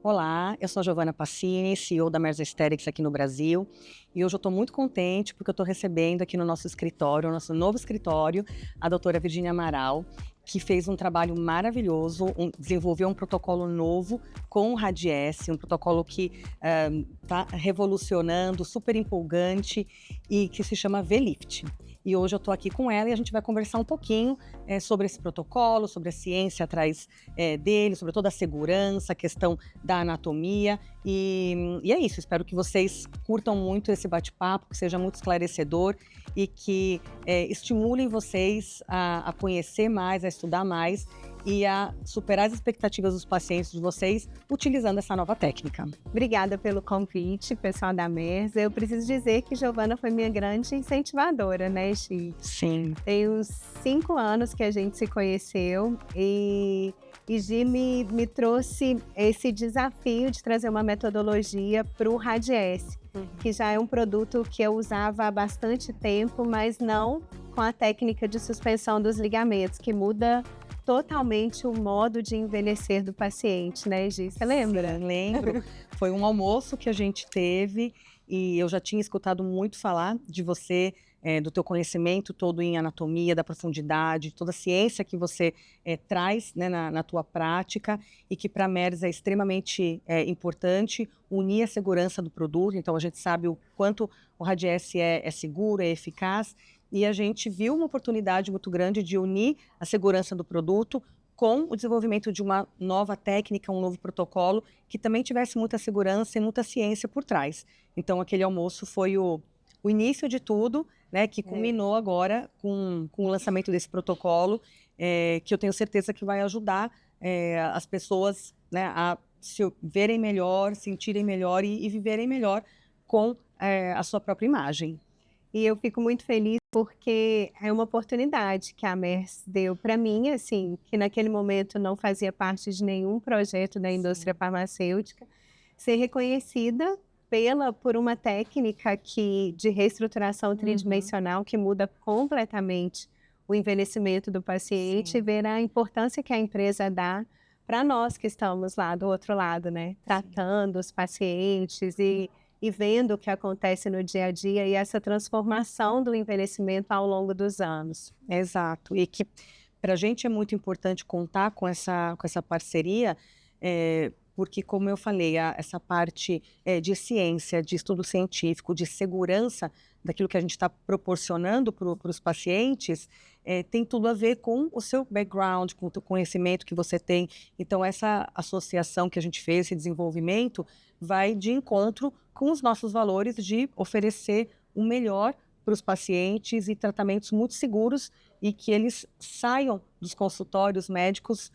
Olá, eu sou a Giovana Passini, CEO da Merz Aesthetics aqui no Brasil, e hoje eu estou muito contente porque eu estou recebendo aqui no nosso escritório, nosso novo escritório, a doutora Virginia Amaral, que fez um trabalho maravilhoso, desenvolveu um protocolo novo com o Radiesse, um protocolo que está revolucionando, super empolgante e que se chama V-Lift. E hoje eu estou aqui com ela e a gente vai conversar um pouquinho sobre esse protocolo, sobre a ciência atrás dele, sobre toda a segurança, a questão da anatomia. E é isso, espero que vocês curtam muito esse bate-papo, que seja muito esclarecedor e que estimulem vocês a conhecer mais, a estudar mais e a superar as expectativas dos pacientes de vocês utilizando essa nova técnica. Obrigada pelo convite, pessoal da Merz. Eu preciso dizer que Giovana foi minha grande incentivadora, né, Gi? Sim. Tem uns 5 anos que a gente se conheceu e Gi me trouxe esse desafio de trazer uma metodologia para o Radiesse, que já é um produto que eu usava há bastante tempo, mas não com a técnica de suspensão dos ligamentos, que muda totalmente o modo de envelhecer do paciente, né, Gi? Você lembra? Sim, lembro. Foi um almoço que a gente teve e eu já tinha escutado muito falar de você, do teu conhecimento todo em anatomia, da profundidade, toda a ciência que você traz, né, na tua prática e que para a Merz é extremamente importante unir a segurança do produto. Então a gente sabe o quanto o Radiesse é seguro, é eficaz e a gente viu uma oportunidade muito grande de unir a segurança do produto com o desenvolvimento de uma nova técnica, um novo protocolo, que também tivesse muita segurança e muita ciência por trás. Então, aquele almoço foi o início de tudo, né, que culminou agora com o lançamento desse protocolo, que eu tenho certeza que vai ajudar as pessoas, né, a se verem melhor, sentirem melhor e viverem melhor com a sua própria imagem. E eu fico muito feliz porque é uma oportunidade que a Merz deu para mim, assim, que naquele momento não fazia parte de nenhum projeto da indústria farmacêutica, ser reconhecida por uma técnica de reestruturação tridimensional que muda completamente o envelhecimento do paciente e ver a importância que a empresa dá para nós que estamos lá do outro lado, né, tratando os pacientes e vendo o que acontece no dia a dia e essa transformação do envelhecimento ao longo dos anos. Exato, e que para a gente é muito importante contar com essa parceria, porque como eu falei, essa parte de ciência, de estudo científico, de segurança daquilo que a gente está proporcionando para os pacientes, tem tudo a ver com o seu background, com o teu conhecimento que você tem. Então essa associação que a gente fez, esse desenvolvimento, vai de encontro com os nossos valores de oferecer o melhor para os pacientes e tratamentos muito seguros e que eles saiam dos consultórios médicos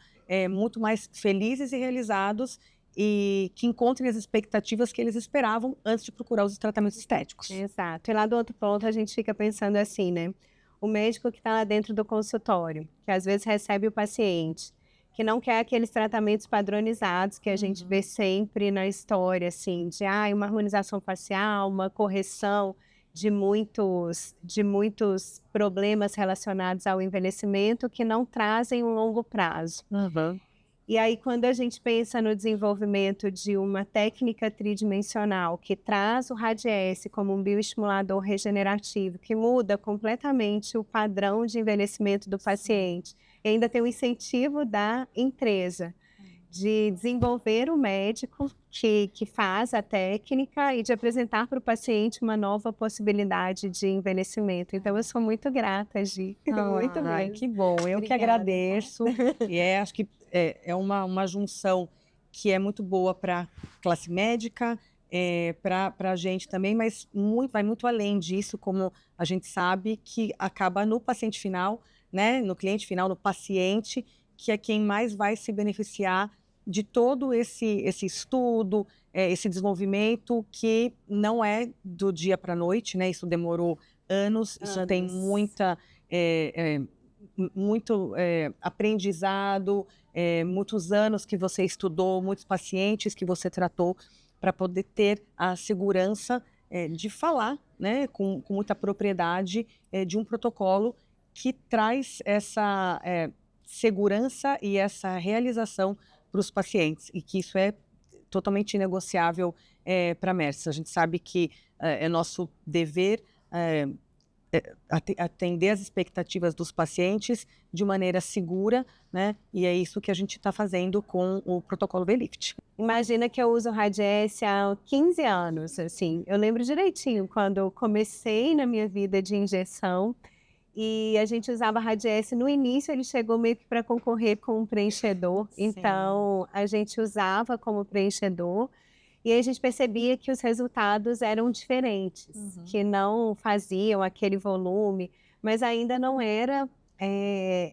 muito mais felizes e realizados e que encontrem as expectativas que eles esperavam antes de procurar os tratamentos estéticos. Exato. E lá do outro ponto a gente fica pensando assim, né? O médico que está lá dentro do consultório, que às vezes recebe o paciente, que não quer aqueles tratamentos padronizados que a gente vê sempre na história, assim, de uma harmonização facial, uma correção de muitos problemas relacionados ao envelhecimento que não trazem um longo prazo. Uhum. E aí, quando a gente pensa no desenvolvimento de uma técnica tridimensional que traz o Radiesse como um bioestimulador regenerativo, que muda completamente o padrão de envelhecimento do paciente, e ainda tem o incentivo da empresa de desenvolver o médico que faz a técnica e de apresentar para o paciente uma nova possibilidade de envelhecimento. Então, eu sou muito grata, Gi. Muito Ai, mesmo. que bom, eu que Obrigada. agradeço. E acho que é uma junção que é muito boa para classe médica, para a gente também, mas vai muito além disso, como a gente sabe, que acaba no paciente final, né, no cliente final, no paciente, que é quem mais vai se beneficiar de todo esse estudo, esse desenvolvimento que não é do dia para a noite, né? Isso demorou anos, isso tem muita muito aprendizado, muitos anos que você estudou, muitos pacientes que você tratou para poder ter a segurança de falar, né, com muita propriedade de um protocolo que traz essa segurança e essa realização para os pacientes e que isso é totalmente inegociável para a Mercy. A gente sabe que é nosso dever atender as expectativas dos pacientes de maneira segura, né? E é isso que a gente está fazendo com o protocolo V-Lift. Imagina que eu uso Radiesse há 15 anos, assim. Eu lembro direitinho quando eu comecei na minha vida de injeção e a gente usava Radiesse. No início, ele chegou meio que para concorrer com um preenchedor. Sim. Então, a gente usava como preenchedor e aí a gente percebia que os resultados eram diferentes, que não faziam aquele volume, mas ainda não era,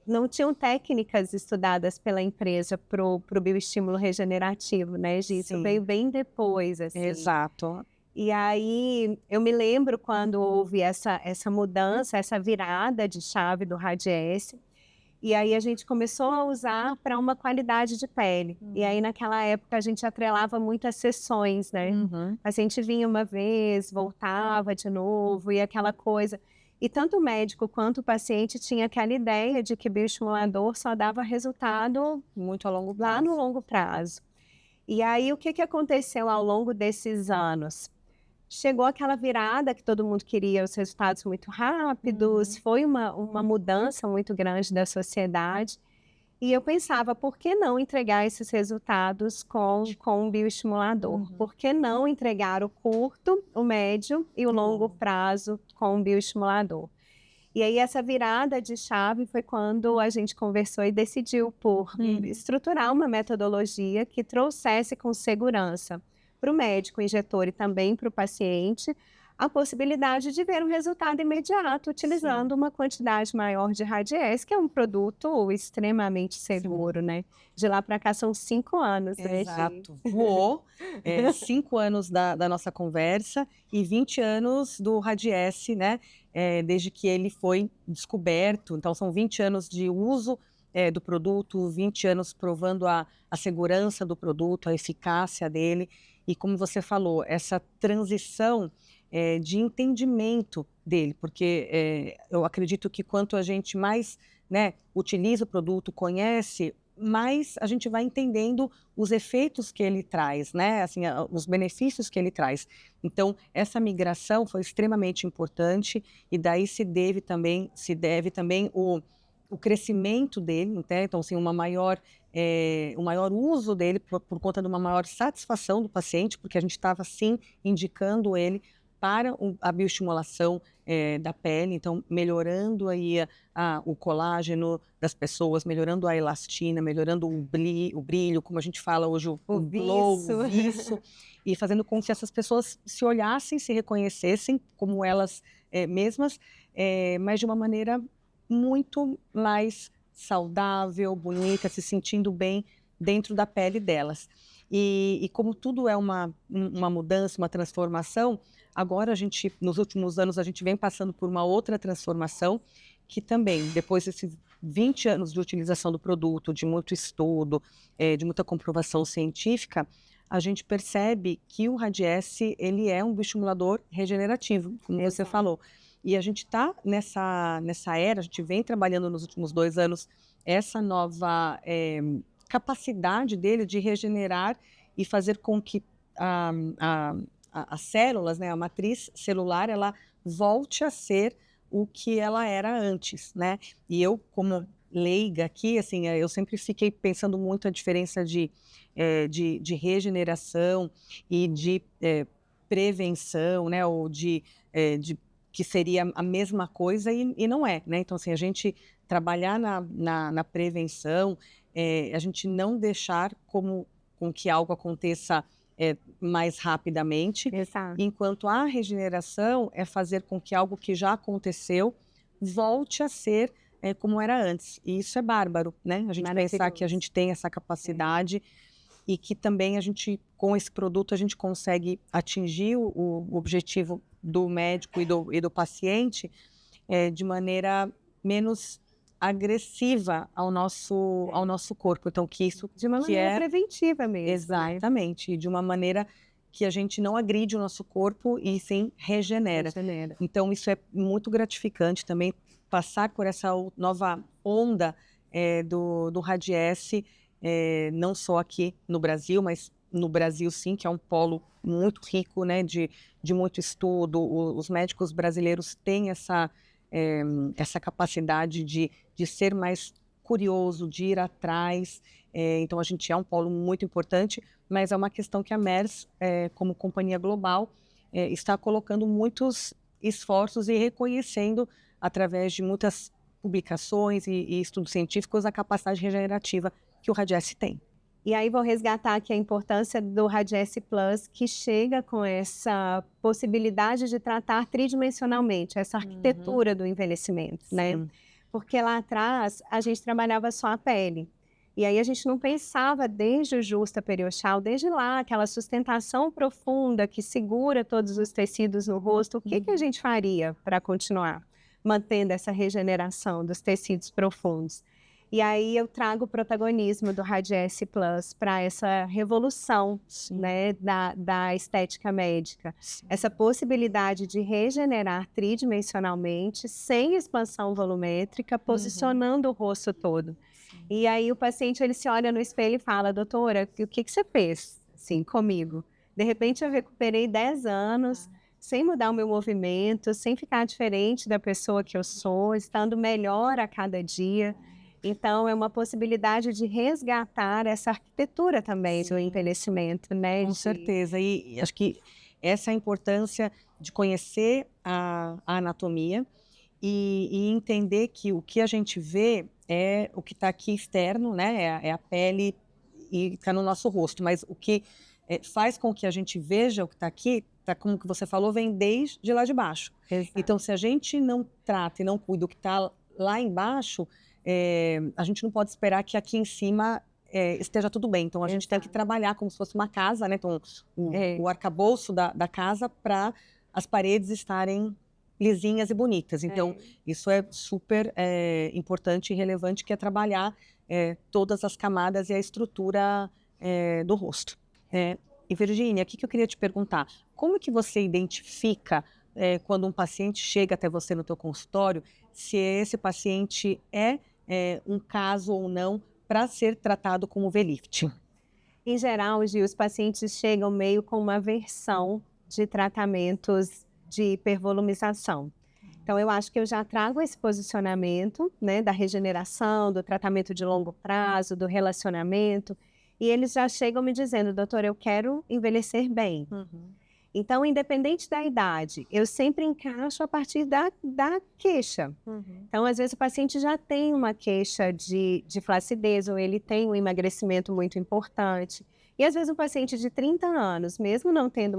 não tinham técnicas estudadas pela empresa para o bioestímulo regenerativo, né, Gi? Isso Sim. veio bem depois, assim. Exato. E aí, eu me lembro quando houve essa mudança, essa virada de chave do Radiesse, e aí a gente começou a usar para uma qualidade de pele. E aí, naquela época, a gente atrelava muito as sessões, né? O paciente vinha uma vez, voltava de novo, e aquela coisa. E tanto o médico quanto o paciente tinha aquela ideia de que bioestimulador só dava resultado Muito a longo lá prazo. no longo prazo. E aí, o que aconteceu ao longo desses anos? Chegou aquela virada que todo mundo queria os resultados muito rápidos, foi uma mudança muito grande da sociedade. E eu pensava, por que não entregar esses resultados com um bioestimulador? Por que não entregar o curto, o médio e o longo prazo com um bioestimulador? E aí essa virada de chave foi quando a gente conversou e decidiu por estruturar uma metodologia que trouxesse com segurança para o médico, injetor e também para o paciente a possibilidade de ver um resultado imediato utilizando uma quantidade maior de Radiesse, que é um produto extremamente seguro, né? De lá para cá são 5 anos, né, Gi? Exato. Voou 5 anos da nossa conversa e 20 anos do Radiesse, né? Desde que ele foi descoberto. Então, são 20 anos de uso do produto, 20 anos provando a segurança do produto, a eficácia dele. E como você falou, essa transição de entendimento dele, porque eu acredito que quanto a gente mais, né, utiliza o produto, conhece, mais a gente vai entendendo os efeitos que ele traz, né, assim, os benefícios que ele traz. Então, essa migração foi extremamente importante e daí se deve também o crescimento dele, né? Então, assim, um maior uso dele por conta de uma maior satisfação do paciente, porque a gente estava, sim, indicando ele para a bioestimulação da pele, então melhorando aí o colágeno das pessoas, melhorando a elastina, melhorando o brilho, como a gente fala hoje, o glow, o viço, e fazendo com que essas pessoas se olhassem, se reconhecessem como elas mesmas, mas de uma maneira muito mais saudável, bonita, se sentindo bem dentro da pele delas. E como tudo é uma mudança, uma transformação, agora nos últimos anos, a gente vem passando por uma outra transformação que também, depois desses 20 anos de utilização do produto, de muito estudo, de muita comprovação científica, a gente percebe que o Radiesse, ele é um bioestimulador regenerativo, como você falou. E a gente está nessa era, a gente vem trabalhando nos últimos 2 anos essa nova capacidade dele de regenerar e fazer com que as células, né, a matriz celular, ela volte a ser o que ela era antes, né? E eu, como leiga aqui, assim, eu sempre fiquei pensando muito a diferença de regeneração e de prevenção, né? Ou de que seria a mesma coisa e não é, né? Então, assim, a gente trabalhar na prevenção, a gente não deixar com que algo aconteça mais rapidamente, enquanto a regeneração é fazer com que algo que já aconteceu volte a ser como era antes. E isso é bárbaro, né? A gente pensar que a gente tem essa capacidade e que também a gente, com esse produto, a gente consegue atingir o objetivo do médico e do paciente de maneira menos agressiva ao nosso corpo. Então, que isso de uma maneira preventiva mesmo. Exatamente, né? De uma maneira que a gente não agride o nosso corpo e sim regenera. Então, isso é muito gratificante também, passar por essa nova onda do Radiesse, não só aqui no Brasil, mas no Brasil, sim, que é um polo muito rico, né, de muito estudo. Os médicos brasileiros têm essa capacidade de ser mais curioso, de ir atrás. Então, a gente é um polo muito importante, mas é uma questão que a MERS, como companhia global, está colocando muitos esforços e reconhecendo, através de muitas publicações e estudos científicos, a capacidade regenerativa que o Radiesse tem. E aí vou resgatar aqui a importância do Radiesse Plus, que chega com essa possibilidade de tratar tridimensionalmente, essa arquitetura do envelhecimento, né? Sim. Porque lá atrás a gente trabalhava só a pele. E aí a gente não pensava desde o justa periosteal, desde lá, aquela sustentação profunda que segura todos os tecidos no rosto, o que a gente faria para continuar mantendo essa regeneração dos tecidos profundos? E aí eu trago o protagonismo do Radiesse Plus para essa revolução, né, da estética médica. Sim. Essa possibilidade de regenerar tridimensionalmente, sem expansão volumétrica, posicionando o rosto todo. E aí o paciente ele se olha no espelho e fala: doutora, o que você fez assim, comigo? De repente eu recuperei 10 anos, sem mudar o meu movimento, sem ficar diferente da pessoa que eu sou, estando melhor a cada dia. Então, é uma possibilidade de resgatar essa arquitetura também do envelhecimento, né? Com certeza. E acho que essa é a importância de conhecer a anatomia e entender que o que a gente vê é o que está aqui externo, né? É a pele e está no nosso rosto. Mas o que faz com que a gente veja o que está aqui, tá, como que você falou, vem desde lá de baixo. Exato. Então, se a gente não trata e não cuida do que está lá embaixo, a gente não pode esperar que aqui em cima esteja tudo bem. Então, a gente tem que trabalhar como se fosse uma casa, né? Então, o arcabouço da casa para as paredes estarem lisinhas e bonitas. Então, isso é super importante e relevante, que é trabalhar todas as camadas e a estrutura do rosto. E, Virgínia, o que eu queria te perguntar? Como que você identifica quando um paciente chega até você no teu consultório, se esse paciente é um caso ou não para ser tratado como V-lift? Em geral, Gil, os pacientes chegam meio com uma aversão de tratamentos de hipervolumização. Então, eu acho que eu já trago esse posicionamento, né, da regeneração, do tratamento de longo prazo, do relacionamento, e eles já chegam me dizendo: doutora, eu quero envelhecer bem. Então, independente da idade, eu sempre encaixo a partir da queixa. Então, às vezes, o paciente já tem uma queixa de flacidez, ou ele tem um emagrecimento muito importante. E, às vezes, um paciente de 30 anos, mesmo não tendo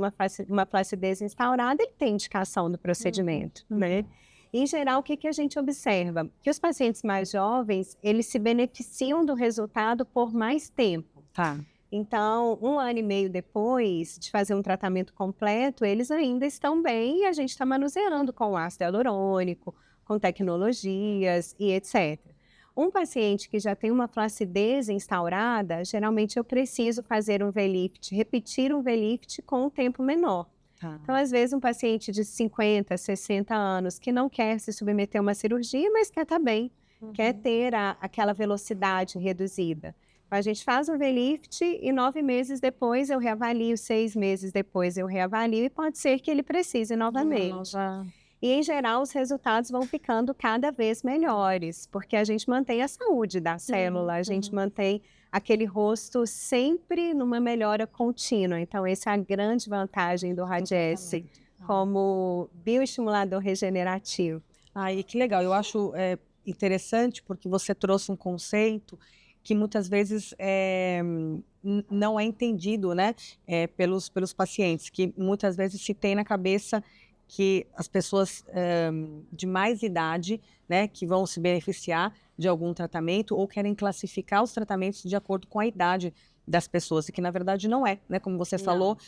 uma flacidez instaurada, ele tem indicação do procedimento, né? Em geral, o que a gente observa? Que os pacientes mais jovens, eles se beneficiam do resultado por mais tempo. Tá. Então, 1 ano e meio depois de fazer um tratamento completo, eles ainda estão bem e a gente está manuseando com ácido hialurônico, com tecnologias e etc. Um paciente que já tem uma flacidez instaurada, geralmente eu preciso fazer um V-lift, repetir um V-lift com um tempo menor. Tá. Então, às vezes, um paciente de 50, 60 anos que não quer se submeter a uma cirurgia, mas quer estar bem, quer ter aquela velocidade reduzida. A gente faz um V-lift e 9 meses depois eu reavalio, 6 meses depois eu reavalio e pode ser que ele precise novamente. E, em geral, os resultados vão ficando cada vez melhores, porque a gente mantém a saúde da célula, a gente mantém aquele rosto sempre numa melhora contínua. Então, essa é a grande vantagem do Radiesse como bioestimulador regenerativo. E que legal. Eu acho interessante porque você trouxe um conceito que muitas vezes não é entendido, né, pelos pacientes, que muitas vezes se tem na cabeça que as pessoas de mais idade, né, que vão se beneficiar de algum tratamento ou querem classificar os tratamentos de acordo com a idade das pessoas, e que na verdade não é, né, como você falou,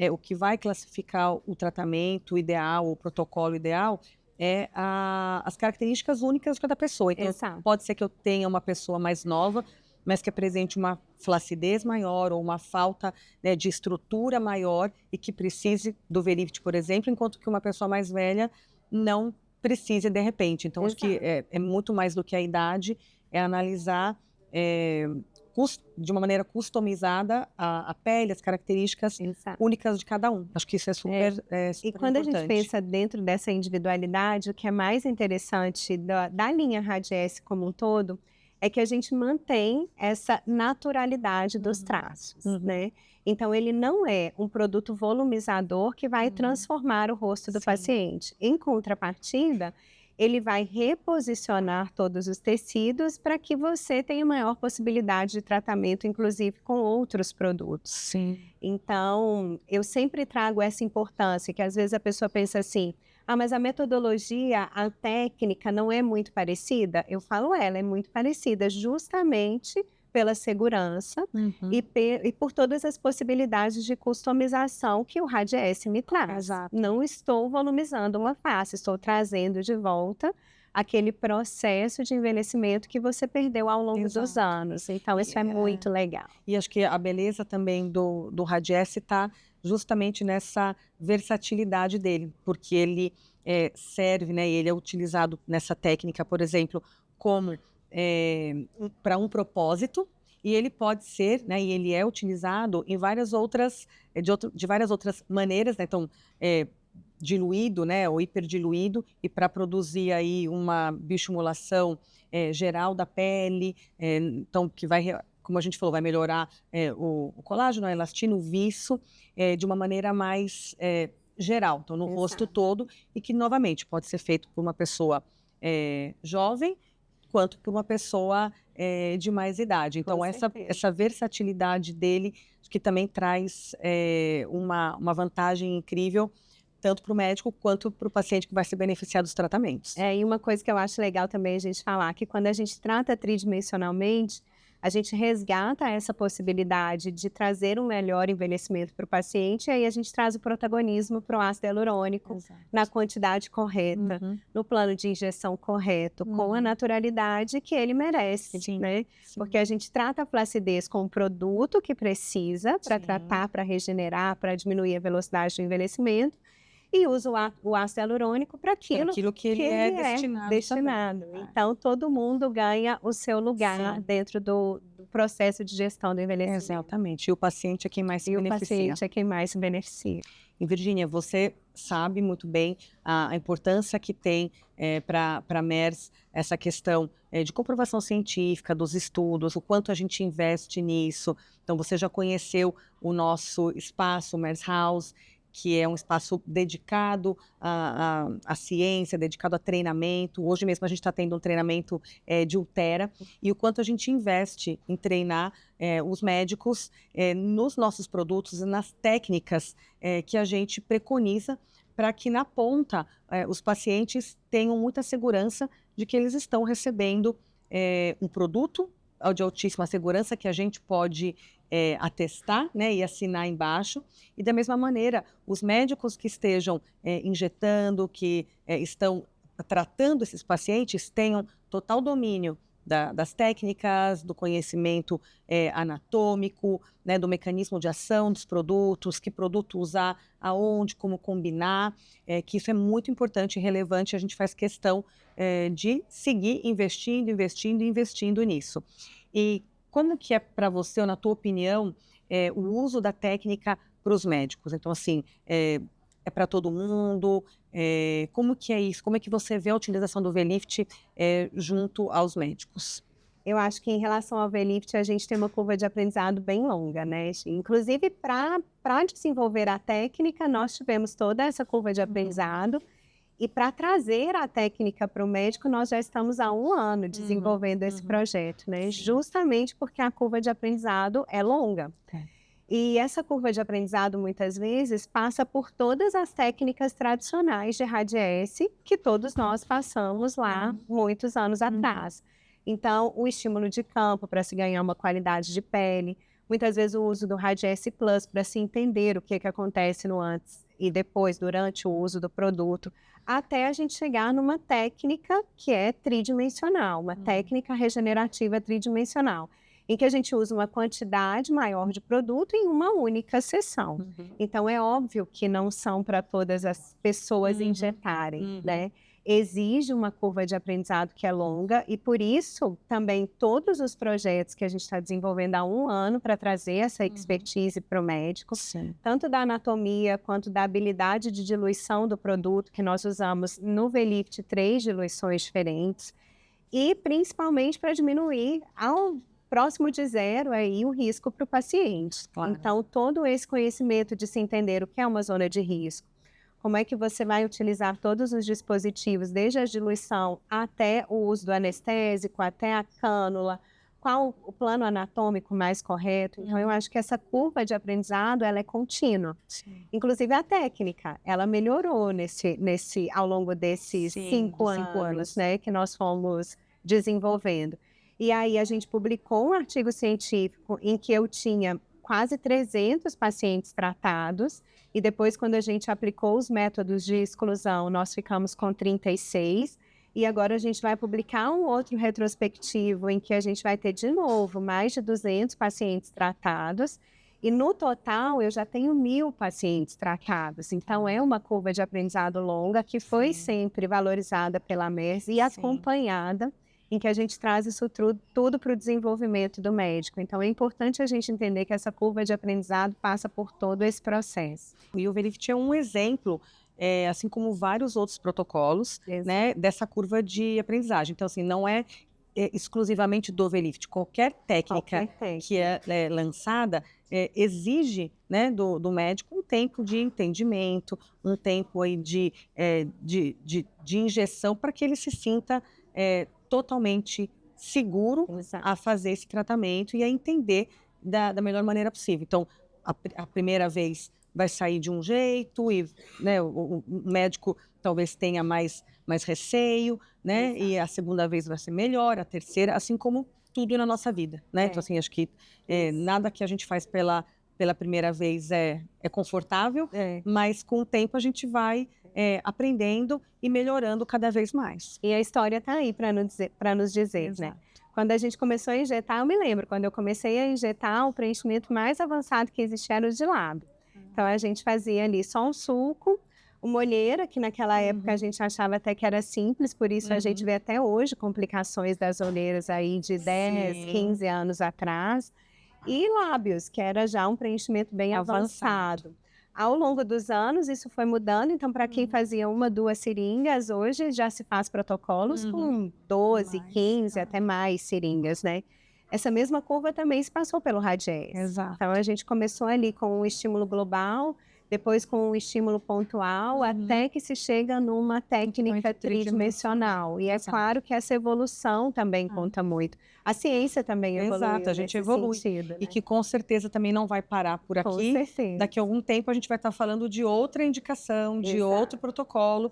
o que vai classificar o tratamento ideal, o protocolo ideal, as características únicas de cada pessoa. Então, pode ser que eu tenha uma pessoa mais nova, mas que apresente uma flacidez maior ou uma falta, né, de estrutura maior e que precise do V-lift, por exemplo, enquanto que uma pessoa mais velha não precise de repente. Então, acho que é muito mais do que a idade, é analisar de uma maneira customizada a pele, as características Exato. únicas de cada um. Acho que isso é super, E super quando a gente importante. pensa dentro dessa individualidade, o que é mais interessante da linha Radiesse como um todo, é que a gente mantém essa naturalidade dos traços, né? Então, ele não é um produto volumizador que vai transformar o rosto do Sim. paciente. Em contrapartida, ele vai reposicionar todos os tecidos para que você tenha maior possibilidade de tratamento, inclusive com outros produtos. Sim. Então, eu sempre trago essa importância, que às vezes a pessoa pensa assim, mas a metodologia, a técnica não é muito parecida? Eu falo, ela é muito parecida, justamente pela segurança e por todas as possibilidades de customização que o Radiesse me traz. Exato. Não estou volumizando uma face, estou trazendo de volta aquele processo de envelhecimento que você perdeu ao longo dos Exato. anos. Então, isso é muito legal. E acho que a beleza também do Radiesse está justamente nessa versatilidade dele, porque ele serve, né, e ele é utilizado nessa técnica, por exemplo, como para um propósito, e ele pode ser, né, e ele é utilizado em várias outras, de várias outras maneiras, né, então, diluído, né, ou hiperdiluído, e para produzir aí uma bioestimulação geral da pele, então que vai, como a gente falou, vai melhorar o colágeno, a elastina, o viço, de uma maneira mais geral, então no rosto todo, e que novamente pode ser feito por uma pessoa jovem, quanto por uma pessoa de mais idade. Então essa versatilidade dele, que também traz uma vantagem incrível, tanto para o médico quanto para o paciente que vai se beneficiar dos tratamentos. E uma coisa que eu acho legal também a gente falar, que quando a gente trata tridimensionalmente, a gente resgata essa possibilidade de trazer um melhor envelhecimento para o paciente, e aí a gente traz o protagonismo para o ácido hialurônico na quantidade correta, no plano de injeção correto, com a naturalidade que ele merece, né? Porque a gente trata a flacidez como um produto que precisa para tratar, para regenerar, para diminuir a velocidade do envelhecimento, e usa o ácido hialurônico para aquilo que ele é destinado. Então, todo mundo ganha o seu lugar dentro do processo de gestão do envelhecimento. Exatamente. E o paciente é quem mais se beneficia. O paciente é quem mais se beneficia. E, Virgínia, você sabe muito bem a importância que tem para a MERS essa questão de comprovação científica dos estudos, o quanto a gente investe nisso. Então, você já conheceu o nosso espaço, o MERS House, que é um espaço dedicado à ciência, dedicado a treinamento. Hoje mesmo a gente está tendo um treinamento de Ulthera, e o quanto a gente investe em treinar os médicos nos nossos produtos e nas técnicas que a gente preconiza, para que na ponta os pacientes tenham muita segurança de que eles estão recebendo um produto de altíssima segurança que a gente pode atestar, né, e assinar embaixo. E da mesma maneira, os médicos que estejam injetando, que estão tratando esses pacientes, tenham total domínio das técnicas, do conhecimento anatômico, né, do mecanismo de ação dos produtos, que produto usar, aonde, como combinar, que isso é muito importante e relevante. A gente faz questão de seguir investindo nisso. E como que é para você, ou na tua opinião, o uso da técnica para os médicos? Então, assim, é para todo mundo? Como que é isso? Como é que você vê a utilização do V-Lift junto aos médicos? Eu acho que em relação ao V-Lift, a gente tem uma curva de aprendizado bem longa, né? Inclusive, para desenvolver a técnica, nós tivemos toda essa curva de aprendizado. E para trazer a técnica para o médico, nós já estamos há 1 ano desenvolvendo esse projeto, né? Justamente porque a curva de aprendizado é longa. E essa curva de aprendizado, muitas vezes, passa por todas as técnicas tradicionais de Radiesse que todos nós passamos lá muitos anos atrás. Então, o estímulo de campo para se ganhar uma qualidade de pele, muitas vezes o uso do Radiesse Plus para se entender o que acontece no antes e depois, durante o uso do produto, até a gente chegar numa técnica que é tridimensional, uma técnica regenerativa tridimensional, em que a gente usa uma quantidade maior de produto em uma única sessão. Então, é óbvio que não são para todas as pessoas injetarem, né? exige uma curva de aprendizado que é longa e, por isso, também todos os projetos que a gente está desenvolvendo há 1 ano para trazer essa expertise para o médico, Sim. tanto da anatomia quanto da habilidade de diluição do produto, que nós usamos no V-Lift 3 diluições diferentes, e principalmente para diminuir ao próximo de zero aí o risco para o paciente. Claro. Então, todo esse conhecimento de se entender o que é uma zona de risco, como é que você vai utilizar todos os dispositivos, desde a diluição até o uso do anestésico, até a cânula, qual o plano anatômico mais correto. Então, eu acho que essa curva de aprendizado, ela é contínua. Sim. Inclusive, a técnica, ela melhorou ao longo desses Sim, 5 dos 5 anos, né, que nós fomos desenvolvendo. E aí, a gente publicou um artigo científico em que eu tinha quase 300 pacientes tratados, e depois, quando a gente aplicou os métodos de exclusão, nós ficamos com 36, e agora a gente vai publicar um outro retrospectivo em que a gente vai ter, de novo, mais de 200 pacientes tratados, e no total eu já tenho 1.000 pacientes tratados. Então, é uma curva de aprendizado longa que foi sempre valorizada pela MERS e acompanhada, em que a gente traz isso tudo para o desenvolvimento do médico. Então, é importante a gente entender que essa curva de aprendizado passa por todo esse processo. E o V-Lift é um exemplo, assim como vários outros protocolos, né, dessa curva de aprendizagem. Então, assim, não é exclusivamente do V-Lift. Qualquer técnica que é lançada exige, né, do médico um tempo de entendimento, um tempo aí de injeção para que ele se sinta totalmente seguro a fazer esse tratamento e a entender da melhor maneira possível. Então, a primeira vez vai sair de um jeito e, né, o médico talvez tenha mais receio, né? Exato. E a segunda vez vai ser melhor, a terceira, assim como tudo na nossa vida, né? Então, assim, acho que nada que a gente faz pela primeira vez é confortável, mas com o tempo a gente vai aprendendo e melhorando cada vez mais. E a história está aí para nos dizer, Exato. né? Quando a gente começou a injetar, eu me lembro, quando eu comecei a injetar, o preenchimento mais avançado que existia era o de lábio. Então, a gente fazia ali só um suco, uma olheira, que naquela época a gente achava até que era simples, por isso a gente vê até hoje complicações das olheiras aí de 10, 15 anos atrás. E lábios, que era já um preenchimento bem avançado. Ao longo dos anos, isso foi mudando, então para quem fazia 1, 2 seringas, hoje já se faz protocolos com 12, 15, até mais seringas, né? Essa mesma curva também se passou pelo Radies. Exato. Então, a gente começou ali com um estímulo global, depois com um estímulo pontual, até que se chega numa técnica tridimensional. E é claro que essa evolução também conta muito. A ciência também evoluiu. Exato, a gente evolui. Sentido, né? E que com certeza também não vai parar por aqui. Com certeza. Daqui a algum tempo a gente vai estar falando de outra indicação, de outro protocolo,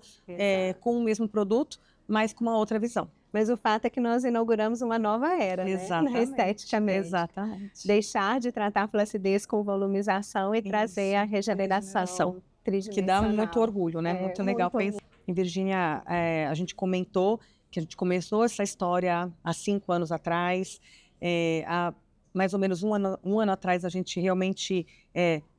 com o mesmo produto, mas com uma outra visão. Mas o fato é que nós inauguramos uma nova era, né? Na estética médica. Exatamente. Deixar de tratar a flacidez com volumização e trazer a regeneração tridimensional. Que dá muito orgulho, né? Muito legal pensar. E, Virgínia, a gente comentou que a gente começou essa história há 5 anos atrás. Há mais ou menos um ano atrás a gente realmente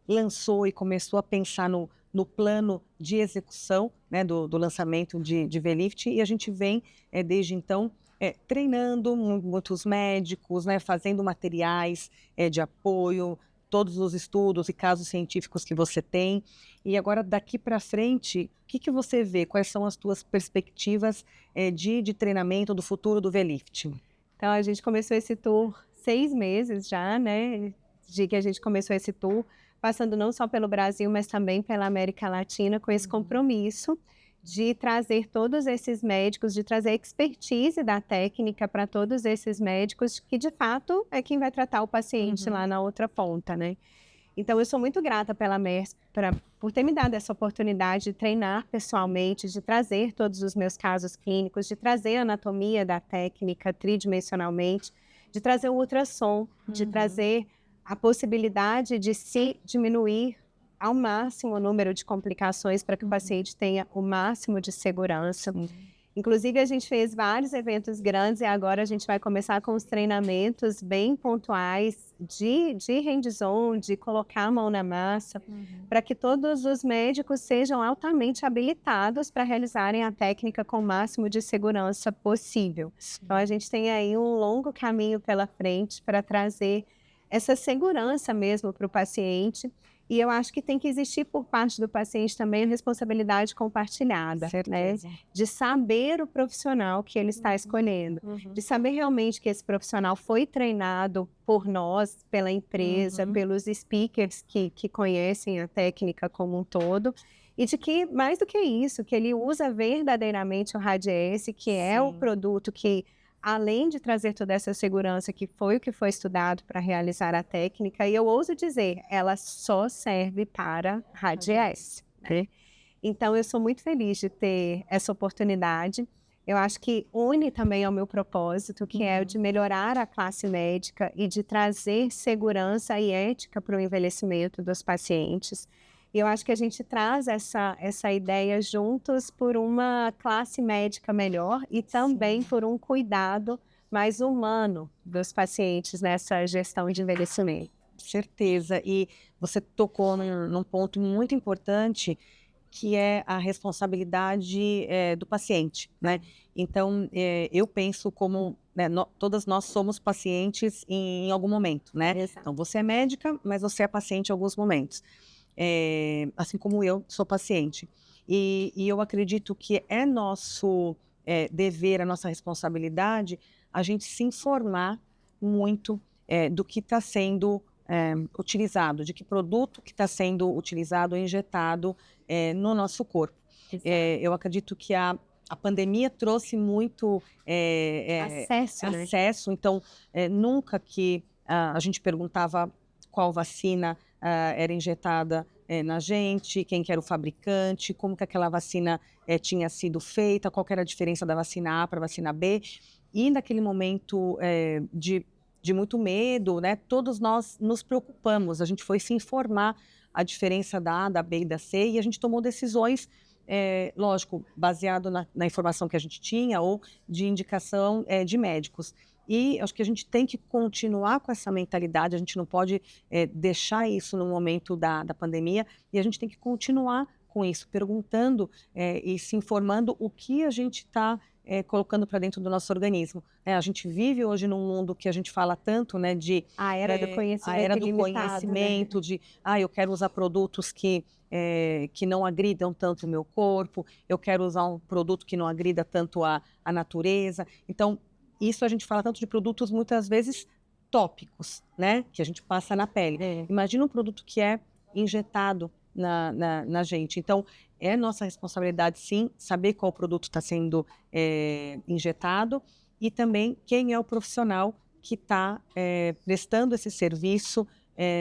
lançou e começou a pensar no plano de execução, né, do lançamento de V-Lift, e a gente vem, desde então, treinando muitos médicos, né, fazendo materiais de apoio, todos os estudos e casos científicos que você tem. E agora, daqui para frente, o que você vê? Quais são as tuas perspectivas de treinamento do futuro do V-Lift? Então, a gente começou esse tour 6 meses já, né, de que a gente começou esse tour, passando não só pelo Brasil, mas também pela América Latina, com esse compromisso de trazer todos esses médicos, de trazer a expertise da técnica para todos esses médicos, que de fato é quem vai tratar o paciente lá na outra ponta, né? Então, eu sou muito grata pela MERS por ter me dado essa oportunidade de treinar pessoalmente, de trazer todos os meus casos clínicos, de trazer a anatomia da técnica tridimensionalmente, de trazer o ultrassom, de trazer a possibilidade de se diminuir ao máximo o número de complicações para que o paciente tenha o máximo de segurança. Inclusive, a gente fez vários eventos grandes e agora a gente vai começar com os treinamentos bem pontuais de hands-on, de colocar a mão na massa, para que todos os médicos sejam altamente habilitados para realizarem a técnica com o máximo de segurança possível. Então, a gente tem aí um longo caminho pela frente para trazer essa segurança mesmo para o paciente. E eu acho que tem que existir por parte do paciente também a responsabilidade compartilhada, né? Certeza. De saber o profissional que ele está escolhendo, de saber realmente que esse profissional foi treinado por nós, pela empresa, pelos speakers que conhecem a técnica como um todo, e de que, mais do que isso, que ele usa verdadeiramente o Radiesse, que é o Sim. produto que, além de trazer toda essa segurança, que foi o que foi estudado para realizar a técnica, e eu ouso dizer, ela só serve para Radiesse, né? Então, eu sou muito feliz de ter essa oportunidade. Eu acho que une também ao meu propósito, que é o de melhorar a classe médica e de trazer segurança e ética para o envelhecimento dos pacientes. E eu acho que a gente traz essa ideia juntos por uma classe médica melhor e também por um cuidado mais humano dos pacientes nessa gestão de envelhecimento. Certeza. E você tocou num ponto muito importante, que é a responsabilidade do paciente, né? Então, eu penso como, né, todas nós somos pacientes em algum momento, né? Exato. Então, você é médica, mas você é paciente em alguns momentos. Assim como eu sou paciente. E eu acredito que é nosso dever, a nossa responsabilidade, a gente se informar muito do que está sendo utilizado, de que produto que está sendo utilizado ou injetado no nosso corpo. Eu acredito que a pandemia trouxe muito Acesso, né? acesso, então nunca que a gente perguntava qual vacina era injetada na gente, quem que era o fabricante, como que aquela vacina tinha sido feita, qual que era a diferença da vacina A para a vacina B. E naquele momento de muito medo, né, todos nós nos preocupamos, a gente foi se informar a diferença da A, da B e da C, e a gente tomou decisões, lógico, baseado na informação que a gente tinha ou de indicação de médicos. E acho que a gente tem que continuar com essa mentalidade, a gente não pode deixar isso no momento da pandemia, e a gente tem que continuar com isso, perguntando e se informando o que a gente está colocando para dentro do nosso organismo. A gente vive hoje num mundo que a gente fala tanto, né, de A era do conhecimento a era do ilimitado, conhecimento, né? de eu quero usar produtos que não agridam tanto o meu corpo, eu quero usar um produto que não agrida tanto a natureza. Então, isso a gente fala tanto de produtos, muitas vezes, tópicos, né? Que a gente passa na pele. Imagina um produto que é injetado na gente. Então, é nossa responsabilidade, sim, saber qual produto está sendo injetado e também quem é o profissional que está prestando esse serviço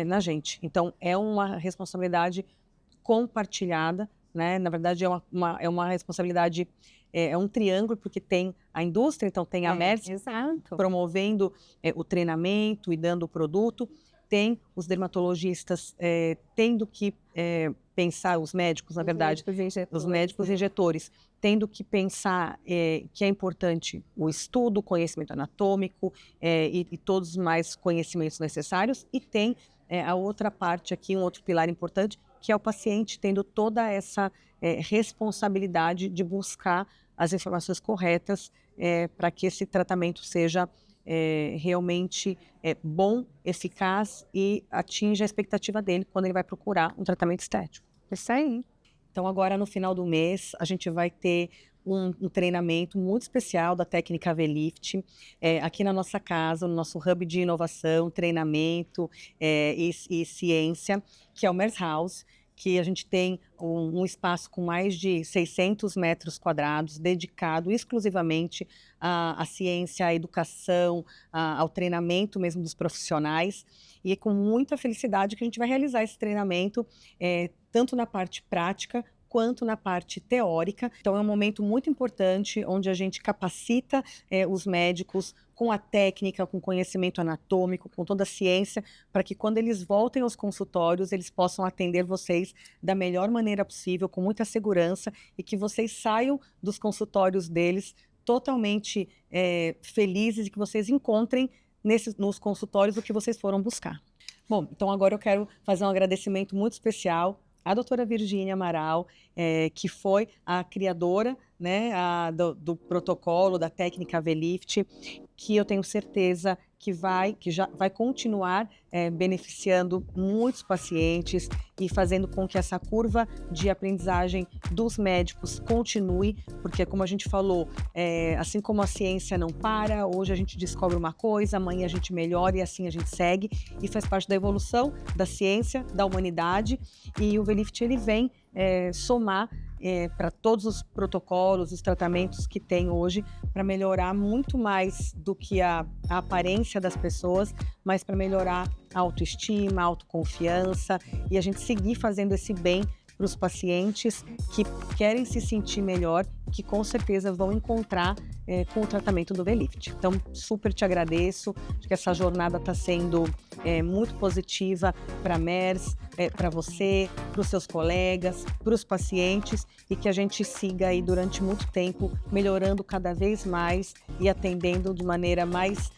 na gente. Então, é uma responsabilidade compartilhada, né? Na verdade, é uma responsabilidade, é um triângulo, porque tem a indústria, então tem a Merck Exato. promovendo o treinamento e dando o produto, tem os dermatologistas tendo que pensar, os médicos, na verdade, os médicos injetores, tendo que pensar que é importante o estudo, o conhecimento anatômico e todos os mais conhecimentos necessários, e tem a outra parte aqui, um outro pilar importante, que é o paciente tendo toda essa responsabilidade de buscar as informações corretas para que esse tratamento seja realmente bom, eficaz e atinja a expectativa dele quando ele vai procurar um tratamento estético. Isso aí. Então, agora no final do mês, a gente vai ter um treinamento muito especial da técnica V-Lift aqui na nossa casa, no nosso hub de inovação, treinamento e ciência, que é o Mers House, que a gente tem um espaço com mais de 600 metros quadrados, dedicado exclusivamente à ciência, à educação, ao treinamento mesmo dos profissionais. E é com muita felicidade que a gente vai realizar esse treinamento, tanto na parte prática, quanto na parte teórica. Então é um momento muito importante onde a gente capacita os médicos com a técnica, com conhecimento anatômico, com toda a ciência, para que quando eles voltem aos consultórios, eles possam atender vocês da melhor maneira possível, com muita segurança, e que vocês saiam dos consultórios deles totalmente felizes e que vocês encontrem nos consultórios o que vocês foram buscar. Bom, então agora eu quero fazer um agradecimento muito especial à doutora Virgínia Amaral, que foi a criadora, né, do protocolo, da técnica AV-Lift, que eu tenho certeza que já vai continuar beneficiando muitos pacientes e fazendo com que essa curva de aprendizagem dos médicos continue, porque como a gente falou, assim como a ciência não para, hoje a gente descobre uma coisa, amanhã a gente melhora e assim a gente segue, e faz parte da evolução da ciência, da humanidade, e o AV-Lift ele vem somar para todos os protocolos, os tratamentos que tem hoje, para melhorar muito mais do que a aparência das pessoas, mas para melhorar a autoestima, a autoconfiança, e a gente seguir fazendo esse bem para os pacientes que querem se sentir melhor, que com certeza vão encontrar com o tratamento do AV-Lift. Então, super te agradeço, acho que essa jornada está sendo muito positiva para a MERS, para você, para os seus colegas, para os pacientes, e que a gente siga aí durante muito tempo, melhorando cada vez mais e atendendo de maneira mais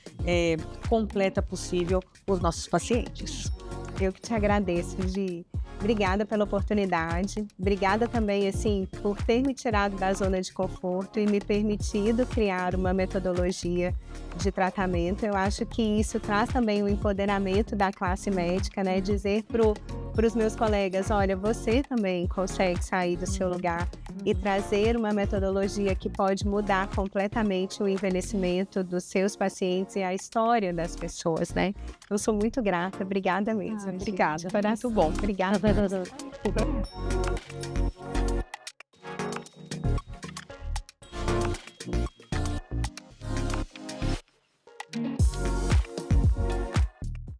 completa possível os nossos pacientes. Eu que te agradeço, Gi. Obrigada pela oportunidade. Obrigada também, assim, por ter me tirado da zona de conforto e me permitido criar uma metodologia de tratamento. Eu acho que isso traz também o empoderamento da classe médica, né? Dizer para os meus colegas, olha, você também consegue sair do seu lugar e trazer uma metodologia que pode mudar completamente o envelhecimento dos seus pacientes e a história das pessoas, né? Eu sou muito grata. Obrigada mesmo. Obrigada. Muito bom. Obrigada.